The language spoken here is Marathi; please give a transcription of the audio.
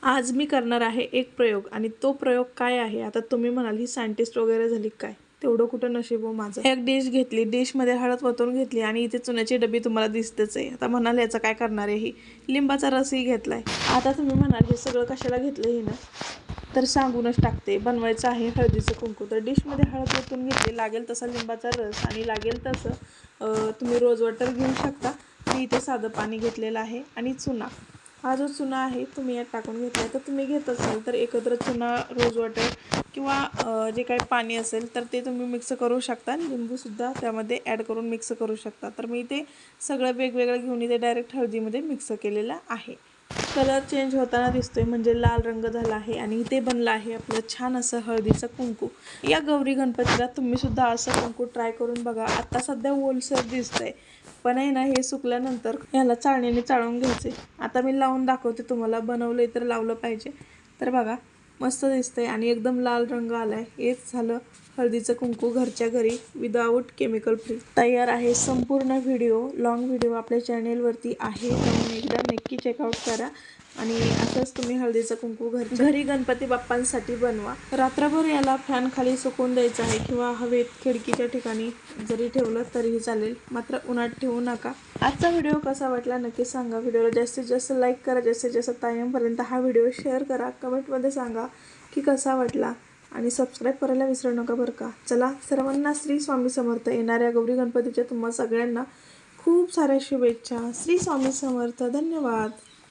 आज मी करणार आहे एक प्रयोग आणि तो प्रयोग काय आहे आता तुम्ही म्हणाल ही सायंटिस्ट वगैरे झाली काय तेवढं कुठं नशीब हो माझं। एक डिश घेतली, डिशमध्ये हळद वतून घेतली आणि इथे चुन्याची डबी तुम्हाला दिसतेच आहे। आता म्हणाल याचं काय करणार आहे ही, लिंबाचा रसही घेतलाय। आता तुम्ही म्हणाल हे सगळं कशाला घेतलं ही ना, तर सांगूनच टाकते। बनवायचं आहे हळदीचं कुंकू। तर डिशमध्ये हळद वतून घेतली, लागेल तसा लिंबाचा रस आणि लागेल तसं तुम्ही रोज वॉटर घेऊ शकता। मी इथे साधं पाणी घेतलेलं आहे आणि चुना, हा जो चुना आहे तुम्ही यात टाकून घेतला तर तुम्ही घेत असाल तर एकत्र चुना, रोज वॉटर किंवा जे काही पाणी असेल तर ते तुम्ही मिक्स करू शकता। लिंबूसुद्धा त्यामध्ये ॲड करून मिक्स करू शकता। तर मी ते सगळं वेगवेगळं घेऊन इथे डायरेक्ट हळदीमध्ये मिक्स केलेलं आहे। कलर चेंज होताना दिसतोय म्हणजे लाल रंग झाला आहे आणि इथे बनलं आहे आपलं छान असं हळदीचं कुंकू। या गौरी गणपतीला तुम्ही सुद्धा असं कुंकू ट्राय करून बघा। आता सध्या ओलसर दिसतंय पण आहे ना, हे सुकल्यानंतर याला चाळणीने चाळून घ्यायचे। आता मी लावून दाखवते तुम्हाला, बनवलंय तर लावलं पाहिजे। तर बघा मस्त दिसतंय आणि एकदम लाल रंग आलाय। हेच झालं हळदीचं कुंकू घरच्या घरी विदाऊट केमिकल फ्री तयार आहे। संपूर्ण व्हिडिओ, लॉंग व्हिडिओ आपल्या चॅनेलवरती आहे, जाऊन एकदा नक्की चेकआउट करा। आणि असंच तुम्ही हळदीचं कुंकू घरी गणपती बाप्पांसाठी बनवा। रात्रभर याला फॅन खाली सुकून द्यायचं आहे किंवा हवेत खिडकीच्या ठिकाणी जरी ठेवलं तरीही चालेल, मात्र उन्हात ठेवू नका। आजचा व्हिडिओ कसा वाटला नक्की सांगा। व्हिडिओला जास्तीत जास्त लाईक करा, जास्तीत जास्त ताईंपर्यंत हा व्हिडिओ शेअर करा, कमेंटमध्ये सांगा की कसा वाटला आणि सबस्क्राईब करायला विसरू नका बरं का। चला सर्वांना श्री स्वामी समर्थ। येणाऱ्या गौरी गणपतीच्या तुम्हा सगळ्यांना खूप साऱ्या शुभेच्छा। श्री स्वामी समर्थ। धन्यवाद।